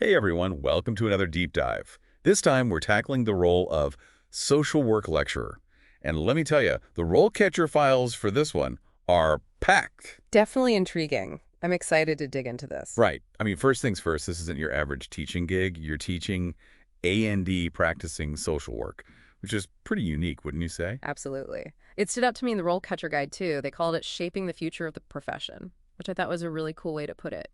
Hey everyone, welcome to another deep dive. This time we're tackling the role of social work lecturer. And let me tell you, the RoleCatcher files for this one are packed. Definitely intriguing. I'm excited to dig into this. Right. I mean, first things first, this isn't your average teaching gig. You're teaching A&D practicing social work, which is pretty unique, wouldn't you say? Absolutely. It stood out to me in the RoleCatcher guide, too. They called it shaping the future of the profession, which I thought was a really cool way to put it.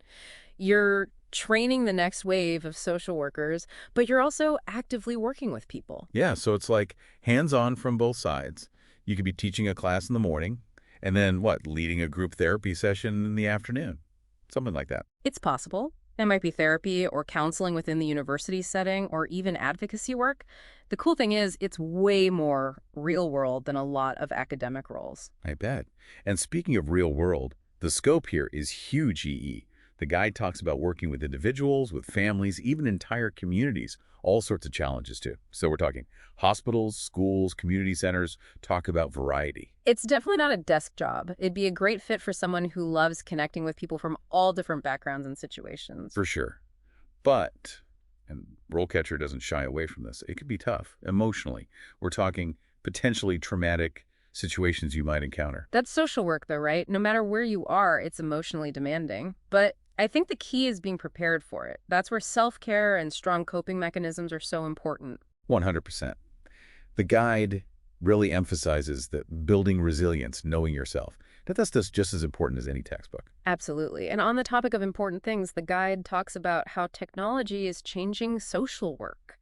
You're training the next wave of social workers, but you're also actively working with people. Yeah, so it's like hands-on from both sides. You could be teaching a class in the morning, and then what, leading a group therapy session in the afternoon. Something like that. It's possible. It might be therapy or counseling within the university setting or even advocacy work. The cool thing is it's way more real world than a lot of academic roles. I bet. And speaking of real world, the scope here is huge, EE. The guide talks about working with individuals, with families, even entire communities, all sorts of challenges too. So we're talking hospitals, schools, community centers, talk about variety. It's definitely not a desk job. It'd be a great fit for someone who loves connecting with people from all different backgrounds and situations. For sure. But, and RoleCatcher doesn't shy away from this, it could be tough emotionally. We're talking potentially traumatic situations you might encounter. That's social work, though, right? No matter where you are, it's emotionally demanding. But I think the key is being prepared for it. That's where self-care and strong coping mechanisms are so important. 100%. The guide really emphasizes that building resilience, knowing yourself. That's just as important as any textbook. Absolutely. And on the topic of important things, the guide talks about how technology is changing social work,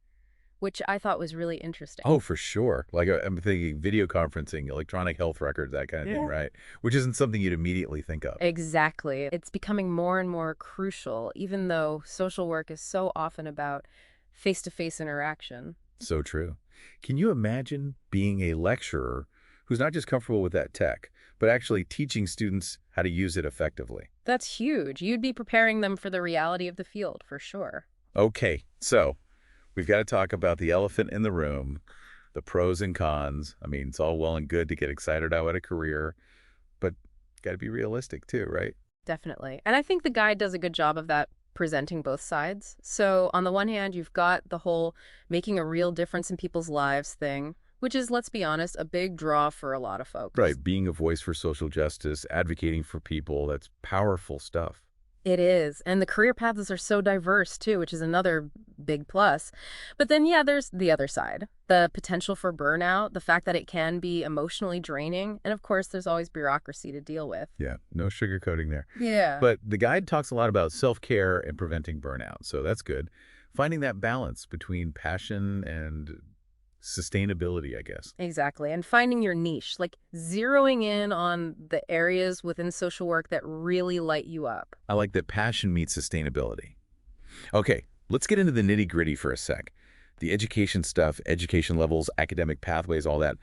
which I thought was really interesting. Oh, for sure. Like I'm thinking video conferencing, electronic health records, that kind of thing, right? Which isn't something you'd immediately think of. Exactly. It's becoming more and more crucial, even though social work is so often about face-to-face interaction. So true. Can you imagine being a lecturer who's not just comfortable with that tech, but actually teaching students how to use it effectively? That's huge. You'd be preparing them for the reality of the field, for sure. Okay, so we've got to talk about the elephant in the room, the pros and cons. I mean, it's all well and good to get excited about a career, but got to be realistic too, right? Definitely. And I think the guide does a good job of that, presenting both sides. So on the one hand, you've got the whole making a real difference in people's lives thing, which is, let's be honest, a big draw for a lot of folks. Right, being a voice for social justice, advocating for people, that's powerful stuff. It is. And the career paths are so diverse, too, which is another big plus. But then, yeah, there's the other side, the potential for burnout, the fact that it can be emotionally draining. And of course, there's always bureaucracy to deal with. Yeah, no sugarcoating there. Yeah. But the guide talks a lot about self-care and preventing burnout, so that's good. Finding that balance between passion and sustainability, I guess. Exactly. And finding your niche, like zeroing in on the areas within social work that really light you up. I like that passion meets sustainability. Okay, let's get into the nitty-gritty for a sec. The education stuff, education levels, academic pathways, all that.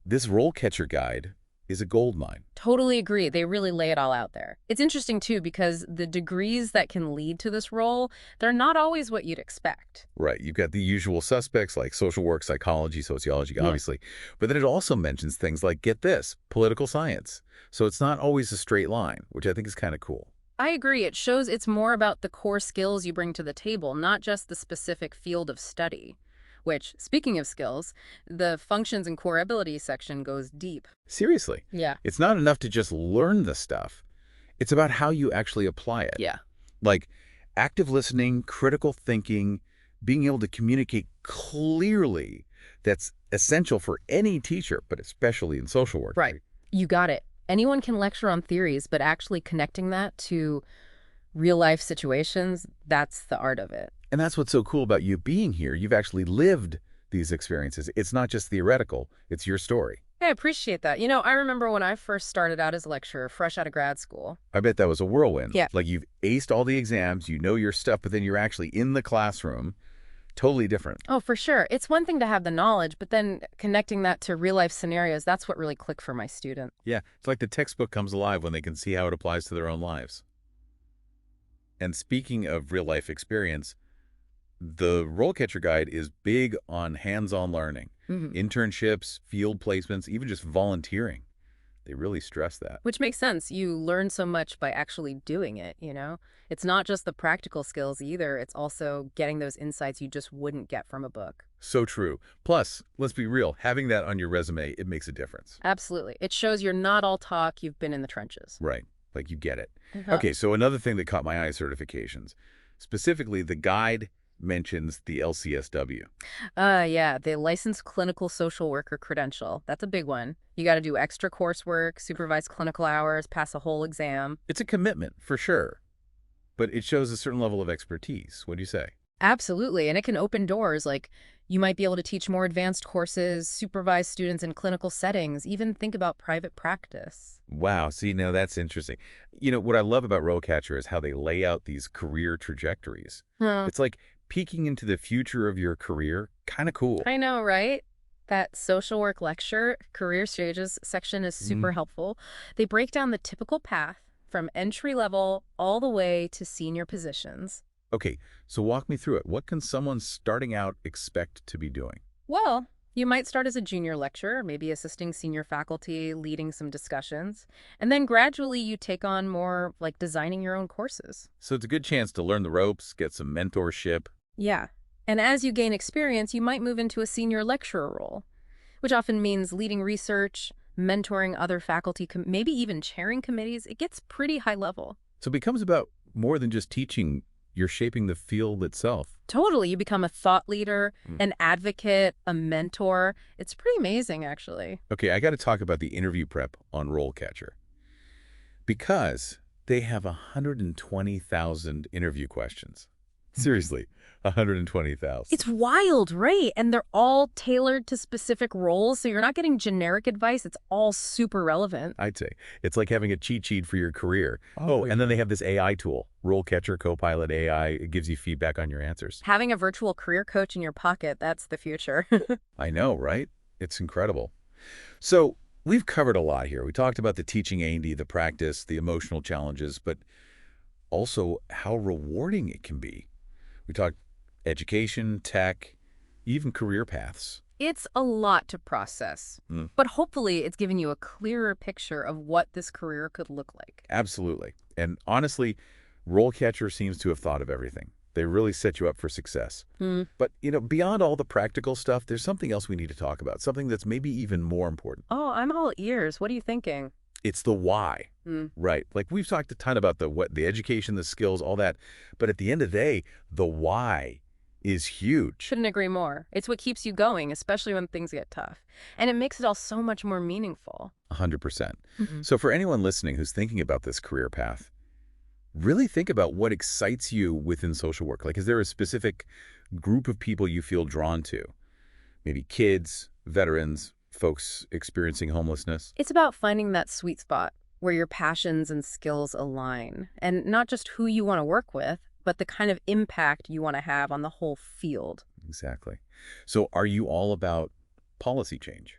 This RoleCatcher guide is a goldmine. Totally agree. They really lay it all out there. It's interesting, too, because the degrees that can lead to this role, they're not always what you'd expect. Right, you've got the usual suspects like social work, psychology, sociology, obviously. But then it also mentions things like, get this, political science. So it's not always a straight line, which I think is kind of cool. I agree. It shows it's more about the core skills you bring to the table, not just the specific field of study. Which, speaking of skills, the functions and core abilities section goes deep. Seriously. Yeah. It's not enough to just learn the stuff. It's about how you actually apply it. Yeah. Like active listening, critical thinking, being able to communicate clearly. That's essential for any teacher, but especially in social work. Right. You got it. Anyone can lecture on theories, but actually connecting that to real-life situations, that's the art of it. And that's what's so cool about you being here. You've actually lived these experiences. It's not just theoretical. It's your story. I appreciate that. You know, I remember when I first started out as a lecturer, fresh out of grad school. I bet that was a whirlwind. Yeah. Like you've aced all the exams, you know your stuff, but then you're actually in the classroom. Totally different. Oh, for sure. It's one thing to have the knowledge, but then connecting that to real-life scenarios, that's what really clicked for my student. Yeah, it's like the textbook comes alive when they can see how it applies to their own lives. And speaking of real-life experience, the RoleCatcher guide is big on hands-on learning, internships, field placements, even just volunteering. They really stress that. Which makes sense. You learn so much by actually doing it, you know? It's not just the practical skills either. It's also getting those insights you just wouldn't get from a book. So true. Plus, let's be real, having that on your resume, it makes a difference. Absolutely. It shows you're not all talk, you've been in the trenches. Right. Like you get it. Uh-huh. Okay, so another thing that caught my eye is certifications. Specifically, the guide mentions the LCSW. Yeah, the licensed clinical social worker credential. That's a big one. You got to do extra coursework, supervise clinical hours, pass a whole exam. It's a commitment, for sure, but it shows a certain level of expertise. What do you say? Absolutely, and it can open doors, like you might be able to teach more advanced courses, supervise students in clinical settings, even think about private practice. Wow, see, now that's interesting. You know, what I love about RoleCatcher is how they lay out these career trajectories. Huh. It's like peeking into the future of your career. Kind of cool. I know, right? That social work lecture, career stages section is super Mm. helpful. They break down the typical path from entry level all the way to senior positions. Okay, so walk me through it. What can someone starting out expect to be doing? Well, you might start as a junior lecturer, maybe assisting senior faculty, leading some discussions, and then gradually you take on more like designing your own courses. So it's a good chance to learn the ropes, get some mentorship. Yeah. And as you gain experience, you might move into a senior lecturer role, which often means leading research, mentoring other faculty, maybe even chairing committees. It gets pretty high level. So it becomes about more than just teaching. You're shaping the field itself. Totally. You become a thought leader, Mm. an advocate, a mentor. It's pretty amazing, actually. Okay, I got to talk about the interview prep on RoleCatcher because they have 120,000 interview questions. Seriously, 120,000. It's wild, right? And they're all tailored to specific roles, so you're not getting generic advice. It's all super relevant. I'd say. It's like having a cheat sheet for your career. Oh, and then they have this AI tool, RoleCatcher Copilot AI. It gives you feedback on your answers. Having a virtual career coach in your pocket, that's the future. I know, right? It's incredible. So we've covered a lot here. We talked about the teaching A&D, the practice, the emotional challenges, but also how rewarding it can be. We talked education, tech, even career paths. It's a lot to process, Mm. but hopefully it's giving you a clearer picture of what this career could look like. Absolutely. And honestly, RoleCatcher seems to have thought of everything. They really set you up for success. But, beyond all the practical stuff, there's something else we need to talk about, something that's maybe even more important. Oh, I'm all ears. What are you thinking? It's the why, right? Like we've talked a ton about the education, the skills, all that. But at the end of the day, the why is huge. Couldn't agree more. It's what keeps you going, especially when things get tough. And it makes it all so much more meaningful. 100%. So for anyone listening who's thinking about this career path, really think about what excites you within social work. Like, is there a specific group of people you feel drawn to? Maybe kids, veterans, folks experiencing homelessness? It's about finding that sweet spot where your passions and skills align, and not just who you want to work with, but the kind of impact you want to have on the whole field. Exactly. So are you all about policy change,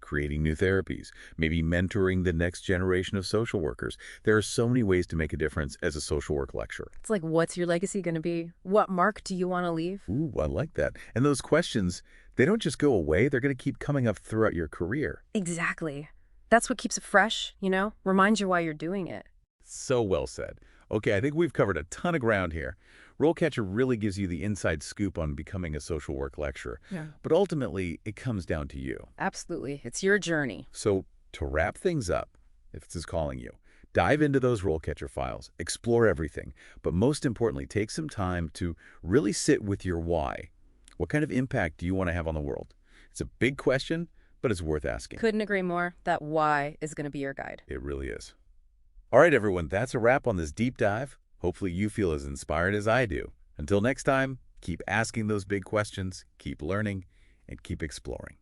creating new therapies, maybe mentoring the next generation of social workers? There are so many ways to make a difference as a social work lecturer. It's like, what's your legacy going to be? What mark do you want to leave? Ooh, I like that. And those questions, they don't just go away. They're going to keep coming up throughout your career. Exactly. That's what keeps it fresh, reminds you why you're doing it. So well said. Okay, I think we've covered a ton of ground here. RoleCatcher really gives you the inside scoop on becoming a social work lecturer. Yeah. But ultimately, it comes down to you. Absolutely. It's your journey. So to wrap things up, if this is calling you, dive into those RoleCatcher files, explore everything, but most importantly, take some time to really sit with your why. What kind of impact do you want to have on the world? It's a big question, but it's worth asking. Couldn't agree more. That why is going to be your guide. It really is. All right, everyone, that's a wrap on this deep dive. Hopefully you feel as inspired as I do. Until next time, keep asking those big questions, keep learning, and keep exploring.